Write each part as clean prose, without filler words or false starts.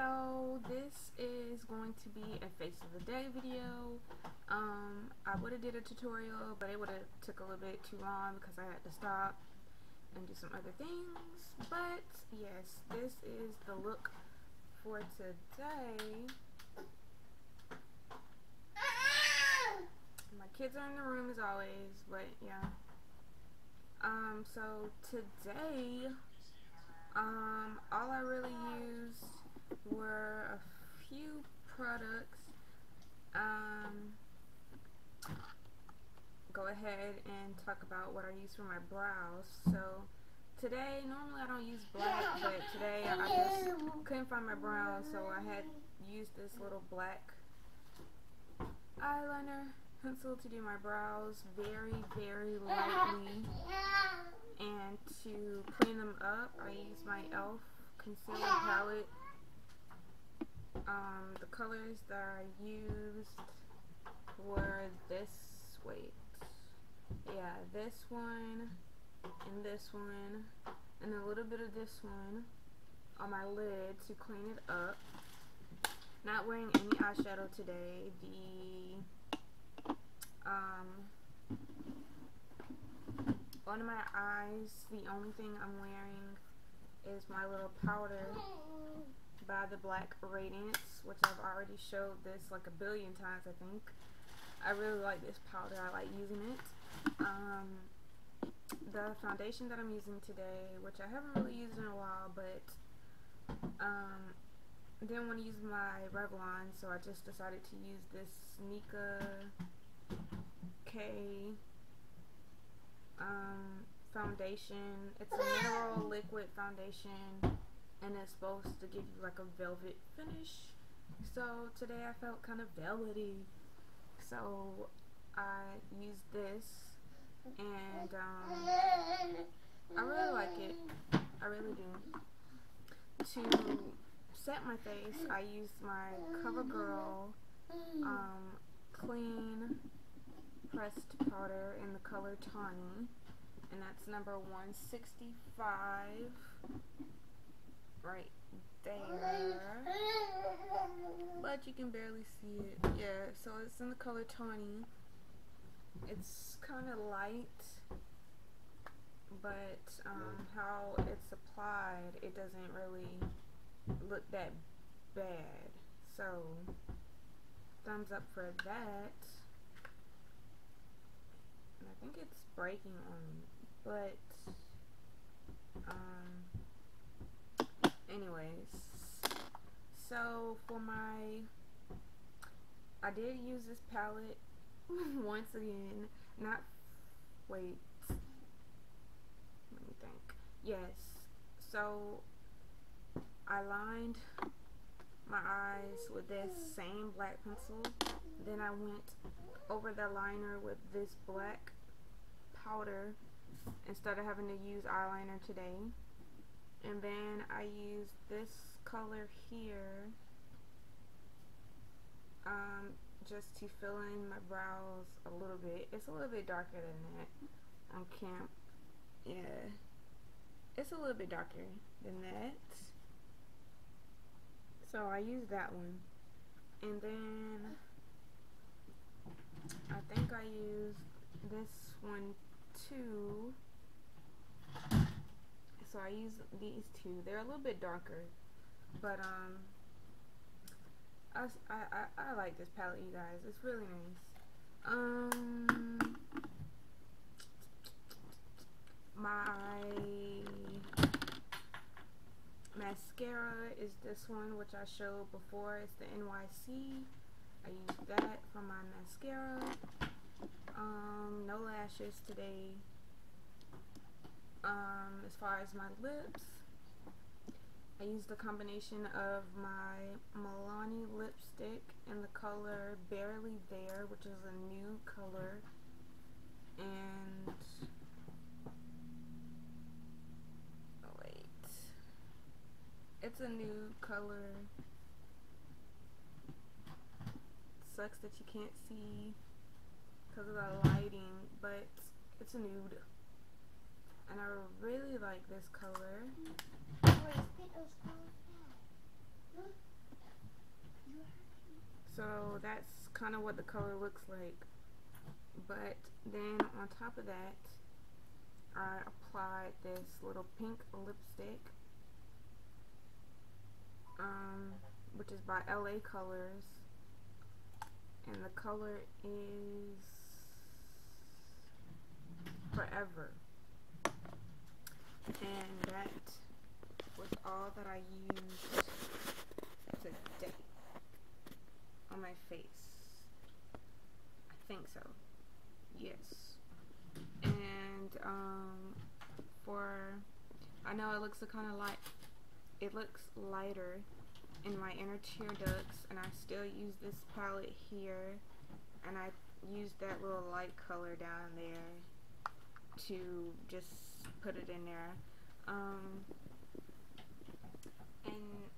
So this is going to be a face of the day video. I would have did a tutorial, but it would have took a little bit too long because I had to stop and do some other things. But yes, this is the look for today. My kids are in the room as always, but yeah. So today, all I really used were a few products. Go ahead and talk about what I use for my brows. So today, normally I don't use black, but today I just couldn't find my brown, so I had used this little black eyeliner pencil to do my brows very lightly. And to clean them up, I use my e.l.f. concealer palette. The colors that I used were this one, and this one, and a little bit of this one on my lid to clean it up. Not wearing any eyeshadow today. Under my eyes, the only thing I'm wearing is my little powder by the Black Radiance, which I've already showed this like a billion times, I think. I really like this powder. I like using it. The foundation that I'm using today, which I haven't really used in a while, but I didn't want to use my Revlon, so I just decided to use this NICKA foundation. It's a mineral liquid foundation, and it's supposed to give you like a velvet finish. So today I felt kind of velvety, so I used this, and I really like it. I really do. To set my face, I used my CoverGirl clean pressed powder in the color Tawny, and that's number 165 right there, but you can barely see it. Yeah, so it's in the color Tawny. It's kind of light, but how it's applied, it doesn't really look that bad, so thumbs up for that. And I think it's breaking on me, but anyways, so for I did use this palette once again. Let me think. Yes, so I lined my eyes with this same black pencil, then I went over the liner with this black powder instead of having to use eyeliner today, and then I used this color here just to fill in my brows a little bit. It's a little bit darker than that on camp. Yeah, it's a little bit darker than that, so I used that one. And then I think I used this one too. So I used these two. They're a little bit darker, but I like this palette, you guys. It's really nice. My mascara is this one, which I showed before. It's the NYC. I used that for my mascara. No lashes today. As far as my lips, I used a combination of my MILANI lipstick in the color Barely There, which is a new color, and it's a new color. Sucks that you can't see because of the lighting, but it's a nude, and I really like this color. So that's kind of what the color looks like. But then on top of that, I applied this little pink lipstick, which is by LA Colors, and the color is Forever. And that was all that I used today on my face. I think so. Yes. And I know it looks kind of light. It looks lighter in my inner tear ducts, and I still use this palette here, and I used that little light color down there to just put it in there. And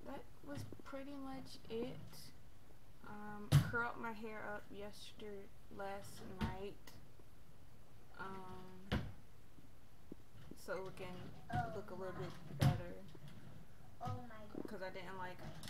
that was pretty much it. Curled my hair up last night, so it can look a little bit better. Oh my God. Because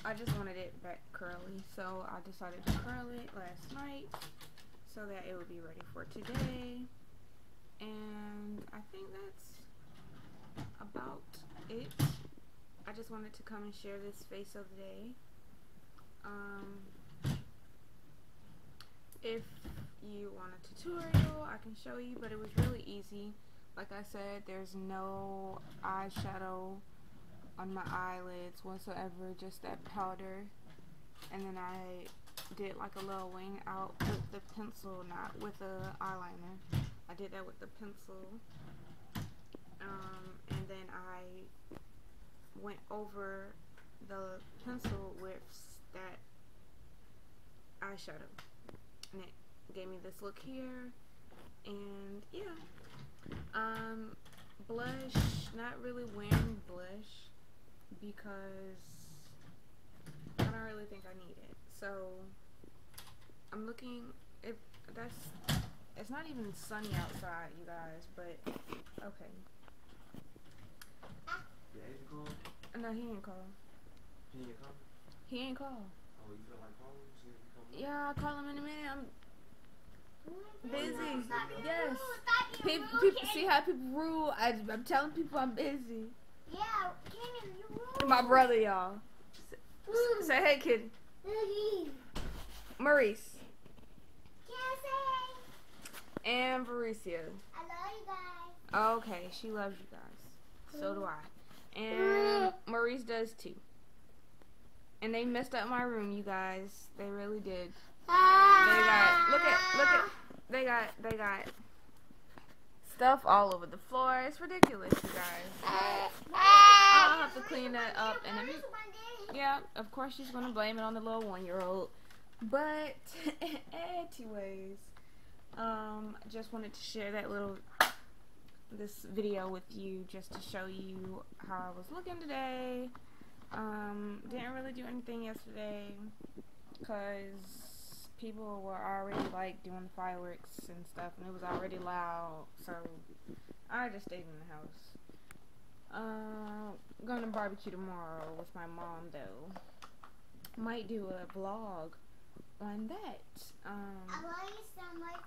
I just wanted it back curly, so I decided to curl it last night so that it would be ready for today. And I think that's about it. I just wanted to come and share this face of the day. If you want a tutorial, I can show you, but it was really easy. Like I said, there's no eyeshadow on my eyelids whatsoever, just that powder. And then I did like a little wing out with the pencil, not with the eyeliner. I did that with the pencil. And then I went over the pencil with that eyeshadow, and it gave me this look here. And yeah, blush, not really wearing blush because I don't really think I need it. So I'm looking, it's not even sunny outside, you guys, but okay. Did Aiden call? No, he ain't call. He ain't call? He ain't call. Oh, you feel like calling? See if he come up? Yeah, I'll call him in a minute. I'm busy. Stop being Yes. rude. Stop being People rude, see how people rule. I'm telling people I'm busy. Yeah, Canyon, you rude. My brother, y'all. Say hey, kid. Maurice. Can't say And Varicia. I love you guys. Okay, she loves you guys. So do I. And Maurice does too. And they messed up my room, you guys. They really did. They got stuff all over the floor. It's ridiculous, you guys. I'll have to clean that up. And yeah, of course she's gonna blame it on the little 1-year-old. But anyways, just wanted to share this video with you just to show you how I was looking today. Didn't really do anything yesterday because people were already like doing fireworks and stuff, and it was already loud, so I just stayed in the house. Going to barbecue tomorrow with my mom though. Might do a vlog on that.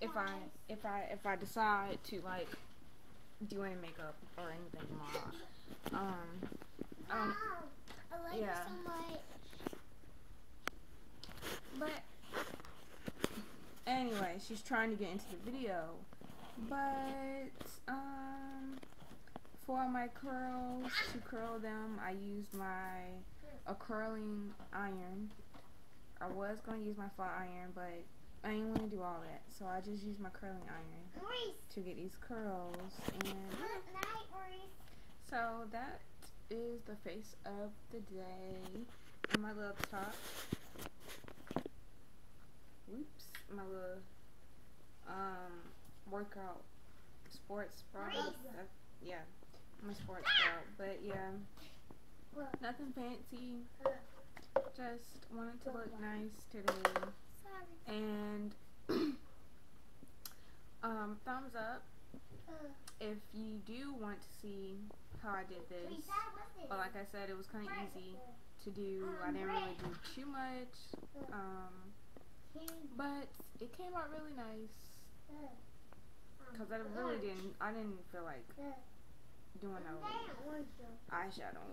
If I decide to like do any makeup or anything tomorrow. I like you so much. But anyway, she's trying to get into the video. But for my curls, to curl them, I used a curling iron. I was gonna use my flat iron, but I didn't want to do all that, so I just used my curling iron to get these curls. And so that is the face of the day. And my little top. Whoops, my little workout sports bra. Yeah, my sports bra. But yeah, nothing fancy. Just wanted to look nice today. And thumbs up if you do want to see how I did this. But like I said, it was kind of easy to do. I didn't really do too much, but it came out really nice. Cause I didn't feel like doing no eyeshadow.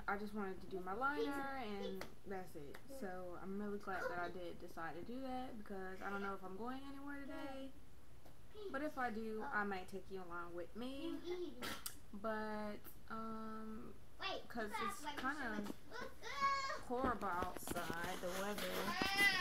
I just wanted to do my liner and that's it. So I'm really glad that I did decide to do that because I don't know if I'm going anywhere today. But if I do, I might take you along with me. But cause it's kind of horrible outside, the weather.